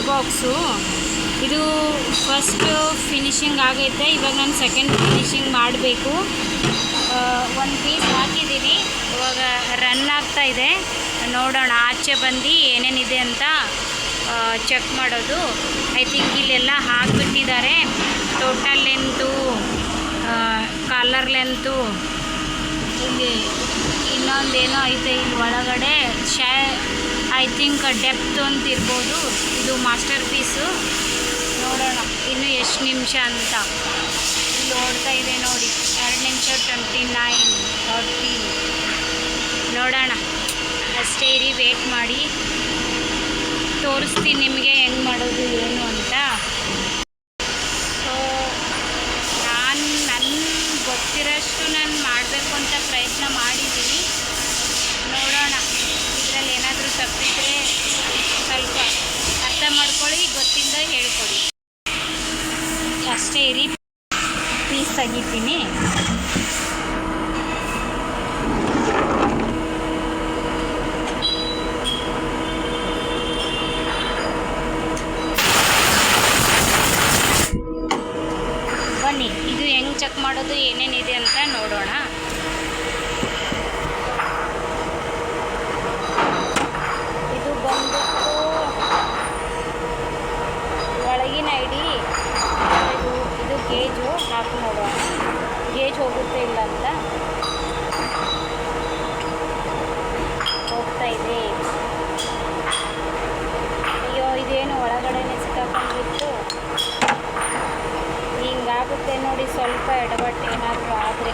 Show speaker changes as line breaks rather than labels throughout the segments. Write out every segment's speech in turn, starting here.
Box. ಇದು first finishing ಆಗೈತೆ. ಇವಾಗ ನಾನು ಸೆಕೆಂಡ್ ಫಿನಿಶಿಂಗ್ ಮಾಡಬೇಕು. ಒಂದು ಪೀಸ್ ಹಾಕಿದ್ದೀನಿ, ಇವಾಗ ರನ್ ಆಗ್ತಾ ಇದೆ. ನೋಡೋಣ ಆಚೆ ಬಂದು ಏನೇನಿದೆ ಅಂತ ಚೆಕ್ ಮಾಡೋದು. ಐ ಥಿಂಕ್ ಇಲ್ಲೆಲ್ಲ ಹಾಕಿಬಿಟ್ಟಿದ್ದಾರೆ. ಟೋಟಲ್ ಲೆಂತು, ಕಾಲರ್ ಲೆಂತು, ಇಲ್ಲಿ ಇನ್ನೊಂದೇನೋ ಐತೆ ಇಲ್ಲಿ ಒಳಗಡೆ. ಐ ಥಿಂಕ್ ಡೆಪ್ತ್ ಅಂತ ಇರ್ಬೋದು. ಇದು ಮಾಸ್ಟರ್ ಪೀಸು. ನೋಡೋಣ ಇನ್ನು ಎಷ್ಟು ನಿಮಿಷ ಅಂತ. ಇಲ್ಲಿ ಓಡ್ತಾ ಇದೆ ನೋಡಿ, 2 ನಿಮಿಷ 29, 30. ನೋಡೋಣ, ಅಷ್ಟೇ ಇರಿ, ವೇಟ್ ಮಾಡಿ, ತೋರಿಸ್ತೀನಿ ನಿಮಗೆ ಹೆಂಗೆ ಮಾಡೋದು ಏನು ಅಂತ. ಸೊ ನನ್ನ ಗೊತ್ತಿರೋಷ್ಟು ನಾನು ಮಾಡಬೇಕು ಅಂತ ಪ್ರಯತ್ನ ಮಾಡಿದ್ದೀನಿ. ನೋಡೋಣ, ಇದರಲ್ಲಿ ಏನಾದರೂ ತಪ್ಪಿದ್ರೆ ಸ್ವಲ್ಪ ಅರ್ಥ ಮಾಡ್ಕೊಳ್ಳಿ, ಗೊತ್ತಿಂದ ಹೇಳ್ಕೊಡಿ. ಅಷ್ಟೇ ಇರಿ, ಪೀಸ್ ತೆಗಿತೀನಿ. ಬನ್ನಿ, ಇದು ಹೆಂಗೆ ಚೆಕ್ ಮಾಡೋದು, ಏನೇನಿದೆ ಅಂತ ನೋಡೋಣ. ಇದು ಬಂದ್ಬಿಟ್ಟು ಒಳಗಿನ ಐಡಿ. ಇದು ಗೇಜು ಹಾಕಿ ನೋಡೋಣ, ಗೇಜ್ ಹೋಗುತ್ತೆ ಇಲ್ಲ ಅಂತ. ಹೋಗ್ತಾ ಇದೆ. ಅಯ್ಯೋ, ಇದೇನು ಒಳಗಡೆನೆ ಸಿಕ್ಕಾಕೊಂಡ್ಬಿಟ್ಟು ಹಿಂಗಾಗುತ್ತೆ ನೋಡಿ. ಸ್ವಲ್ಪ ಎಡವಟ್ಟು ಏನಾದರೂ ಆದರೆ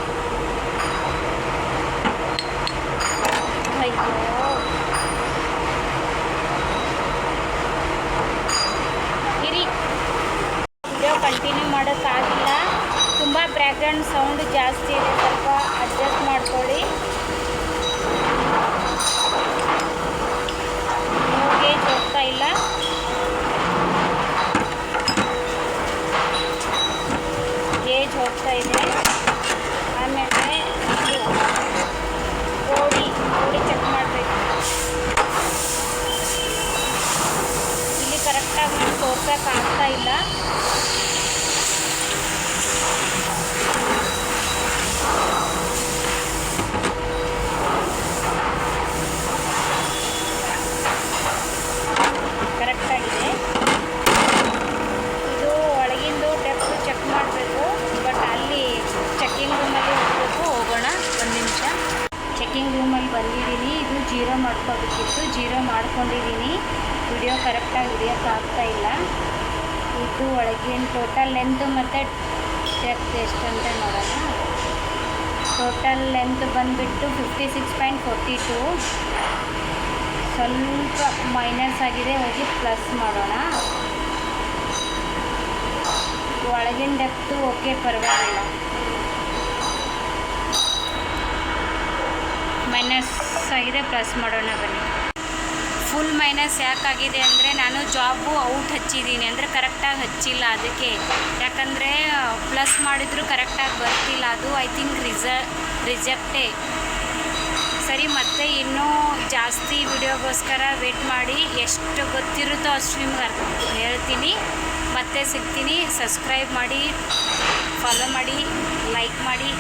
ಅಯ್ಯೋ, ಇರಿ, ವಿಡಿಯೋ ಕಂಟಿನ್ಯೂ ಮಾಡೋಕ್ಕಾಗಿಲ್ಲ. ತುಂಬ ಬ್ಯಾಕ್ಗ್ರೌಂಡ್ ಸೌಂಡ್ ಜಾಸ್ತಿ ಇದೆ, ಸ್ವಲ್ಪ ಅಡ್ಜಸ್ಟ್ ಮಾಡ್ಕೊಳ್ಳಿ. ಗೇಜ್ ಹೋಗ್ತಾ ಇಲ್ಲ. ಗೇಜ್ ಹೋಗ್ತಾ ಇದೆ. ಆಮೇಲೆ ಗೋಡಿ ಚೆಕ್ ಮಾಡಬೇಕು. ಇಲ್ಲಿ ಕರೆಕ್ಟಾಗಿ ನಾನು ತೋರ್ಸೋಕ್ಕಾಗ್ತಾ ಇಲ್ಲ. ಕರೆಕ್ಟಾಗಿದೆ. ಇದು ಒಳಗಿಂದು ಡೆಪ್ತ್ ಚೆಕ್ ಮಾಡಬೇಕು. ಬಟ್ ಅಲ್ಲಿ ಚೆಕ್ಕಿಂಗ್ ರೂಮಲ್ಲಿ ಹೋಗಬೇಕು. ಹೋಗೋಣ, 1 ನಿಮಿಷ. ಚೆಕ್ಕಿಂಗ್ ರೂಮಲ್ಲಿ ಬಂದಿದ್ದೀನಿ. ಇದು 0 ಮಾಡ್ಕೋಬೇಕಿತ್ತು, 0 ಮಾಡ್ಕೊಂಡಿದ್ದೀನಿ. ವಿಡಿಯೋ ಕರೆಕ್ಟಾಗಿ ಹಿಡಿಯೋಕ್ಕಾಗ್ತಾ ಇಲ್ಲ. ಇದು ಒಳಗಿನ ಟೋಟಲ್ ಲೆಂತ್ ಮತ್ತು ಡೆಪ್ತ್ ಎಷ್ಟು ಅಂತ ನೋಡೋಣ. ಟೋಟಲ್ ಲೆಂತ್ ಬಂದುಬಿಟ್ಟು 56.42. ಸ್ವಲ್ಪ ಮೈನಸ್ ಆಗಿದೆ, ಹೋಗಿ ಪ್ಲಸ್ ಮಾಡೋಣ. ಒಳಗಿನ ಡೆಪ್ತು ಓಕೆ, ಪರವಾಗಿಲ್ಲ. ಮೈನಸ್ ಆಗಿದೆ, ಪ್ಲಸ್ ಮಾಡೋಣ ಬನ್ನಿ. ಫುಲ್ ಮೈನಸ್ ಯಾಕಾಗಿದೆ ಅಂದರೆ ನಾನು ಜಾಬು ಔಟ್ ಹಚ್ಚಿದ್ದೀನಿ, ಅಂದರೆ ಕರೆಕ್ಟಾಗಿ ಹಚ್ಚಿಲ್ಲ ಅದಕ್ಕೆ. ಯಾಕಂದರೆ ಪ್ಲಸ್ ಮಾಡಿದರೂ ಕರೆಕ್ಟಾಗಿ ಬರ್ತಿಲ್ಲ ಅದು. ಐ ಥಿಂಕ್ ರಿಜೆಕ್ಟೇ. ಸರಿ, ಮತ್ತೆ ಇನ್ನೂ ಜಾಸ್ತಿ ವಿಡಿಯೋಗೋಸ್ಕರ ವೇಟ್ ಮಾಡಿ. ಎಷ್ಟು ಗೊತ್ತಿರುತ್ತೋ ಅಷ್ಟು ನಿಮ್ಗೆ ಹೇಳ್ತೀನಿ. ಮತ್ತೆ ಸಿಗ್ತೀನಿ. ಸಬ್ಸ್ಕ್ರೈಬ್ ಮಾಡಿ, ಫಾಲೋ ಮಾಡಿ, ಲೈಕ್ ಮಾಡಿ.